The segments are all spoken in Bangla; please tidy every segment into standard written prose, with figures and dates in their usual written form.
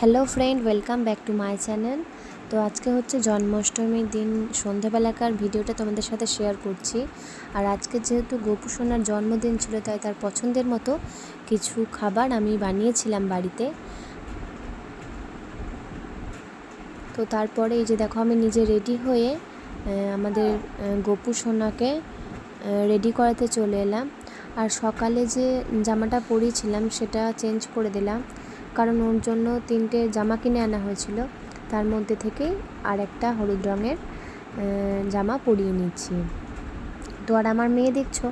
Hello friend, welcome back to my channel. তো আজকে হচ্ছে জন্মাষ্টমীর দিন সন্ধ্যাবেলাকার ভিডিওটা তোমাদের সাথে শেয়ার করছি। আর আজকে যেহেতু গোপু সোনার জন্মদিন ছিল, তাই তার পছন্দের মতো কিছু খাবার আমি বানিয়েছিলাম বাড়িতে। তো তারপরে এই যে দেখো, আমি নিজে রেডি হয়ে আমাদের গোপু সোনাকে রেডি করাতে চলে এলাম। আর সকালে যে জামাটা পরিয়েছিলাম সেটা চেঞ্জ করে দিলাম, কারণ ওর জন্য 3টে জামা কিনে আনা হয়েছিল, তার মধ্যে থেকেই আর একটা হলুদ রঙের জামা পরিয়ে নিচ্ছি। তো আর আমার মেয়ে দেখছো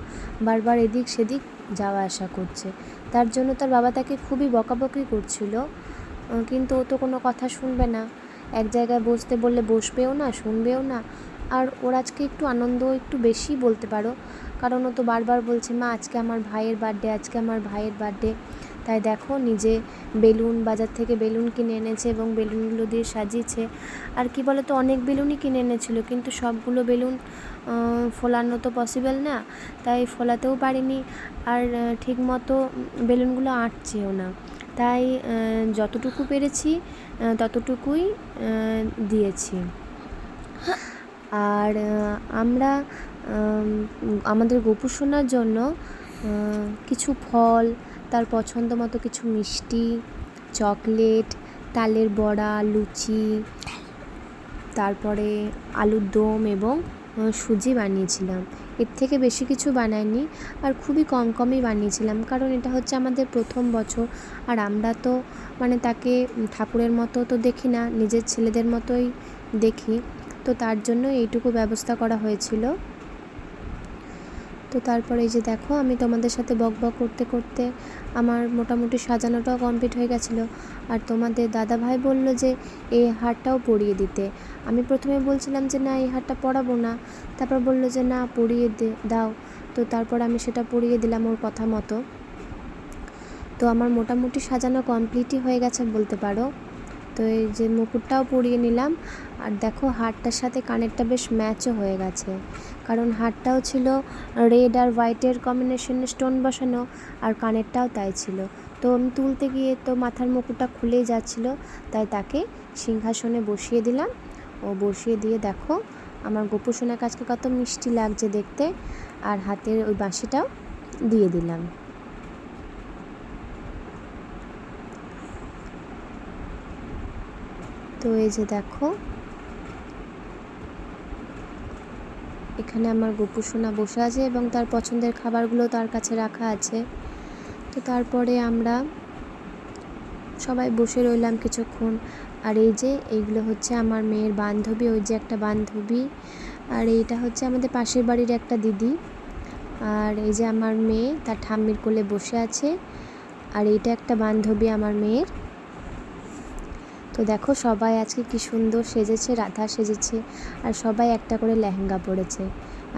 বারবার এদিক সেদিক যাওয়া আসা করছে, তার জন্য তার বাবা তাকে খুবই বকাবকি করছিল, কিন্তু ও তো কোনো কথা শুনবে না। এক জায়গায় বসতে বললে বসবেও না, শুনবেও না। আর ওর আজকে একটু আনন্দ একটু বেশি বলতে পারো, কারণ ও তো বারবার বলছে মা আজকে আমার ভাইয়ের বার্থডে, আজকে আমার ভাইয়ের বার্থডে। তাই দেখো, নিজে বেলুন বাজার থেকে বেলুন কিনে এনেছে এবং বেলুনগুলো দিয়ে সাজিয়েছে। আর কি বলো তো, অনেক বেলুনই কিনে এনেছিল, কিন্তু সবগুলো বেলুন ফোলানো তো পসিবল না, তাই ফোলাতেও পারিনি। আর ঠিকমতো বেলুনগুলো আঁটছেও না, তাই যতটুকু পেরেছি ততটুকুই দিয়েছি। আর আমরা আমাদের গোপু সোনার জন্য কিছু ফল, তার পছন্দ মতো কিছু মিষ্টি, চকলেট, তালের বড়া, লুচি, তারপরে আলুর দম এবং সুজি বানিয়েছিলাম। এর থেকে বেশি কিছু বানাইনি, আর খুবই কমই বানিয়েছিলাম, কারণ এটা হচ্ছে আমাদের প্রথম বছর। আর আমরা তো তাকে ঠাকুরের মতো তো দেখি না, নিজের ছেলেদের মতোই দেখি, তো তার জন্য এইটুকু ব্যবস্থা করা হয়েছিল। তো তারপরে এই যে দেখো, আমি তোমাদের সাথে বকবক করতে করতে আমার মোটামুটি সাজানোটাও কমপ্লিট হয়ে গেছিলো। আর তোমাদের দাদাভাই বলল যে এই হারটাও পরিয়ে দিতে। আমি প্রথমে বলছিলাম যে না, এই হারটা পরাবো না, তারপর বলল যে না, পরিয়ে দাও। তো তারপর আমি সেটা পরিয়ে দিলাম ওর কথা মতো। তো আমার মোটামুটি সাজানো কমপ্লিটই হয়ে গেছে বলতে পারো। তো এই যে মুকুটটাও পরিয়ে নিলাম। আর দেখো, হারটার সাথে কানেরটা বেশ ম্যাচও হয়ে গেছে, কারণ হারটাও ছিল রেড আর হোয়াইটের কম্বিনেশনে স্টোন বসানো, আর কানেরটাও তাই ছিল। তো আমি তুলতে গিয়ে তো মাথার মুকুটটা খুলেই যাচ্ছিল, তাই তাকে সিংহাসনে বসিয়ে দিলাম। ও বসিয়ে দিয়ে দেখো, আমার গোপু সোনার কাছে কত মিষ্টি লাগছে দেখতে। আর হাতের ওই বাঁশিটাও দিয়ে দিলাম। তো এই যে দেখো, এখানে আমার গোপু সোনা বসে আছে এবং তার পছন্দের খাবারগুলো তার কাছে রাখা আছে। তো তারপরে আমরা সবাই বসে রইলাম কিছুক্ষণ। আর এই যে এইগুলো হচ্ছে আমার মেয়ের বান্ধবী, ওই যে একটা বান্ধবী, আর এইটা হচ্ছে আমাদের পাশের বাড়ির একটা দিদি। আর এই যে আমার মেয়ে তার ঠাম্মির কোলে বসে আছে, আর এইটা একটা বান্ধবী আমার মেয়ের। তো দেখো, সবাই আজকে কি সুন্দর সেজেছে, রাধা সেজেছে, আর সবাই একটা করে লেহেঙ্গা পরেছে।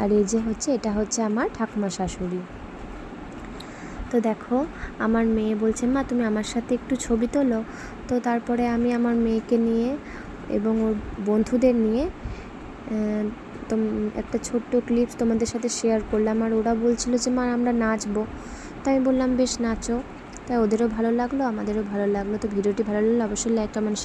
আর এই যে এটা হচ্ছে আমার ঠাকুমা শাশুড়ি। তো দেখো, আমার মেয়ে বলছে মা তুমি আমার সাথে একটু ছবি তোলো। তো তারপরে আমি আমার মেয়েকে নিয়ে এবং ওর বন্ধুদের নিয়ে তো একটা ছোট্ট ক্লিপস তোমাদের সাথে শেয়ার করলাম। আর ওরা বলছিল যে মা আমরা নাচবো, তাই আমি বললাম বেশ নাচো। তাই ওদেরও ভালো লাগলো, আমাদেরও ভালো লাগলো। তো ভিডিওটি ভালো লাগলে অবশ্যই লাইক কমেন্ট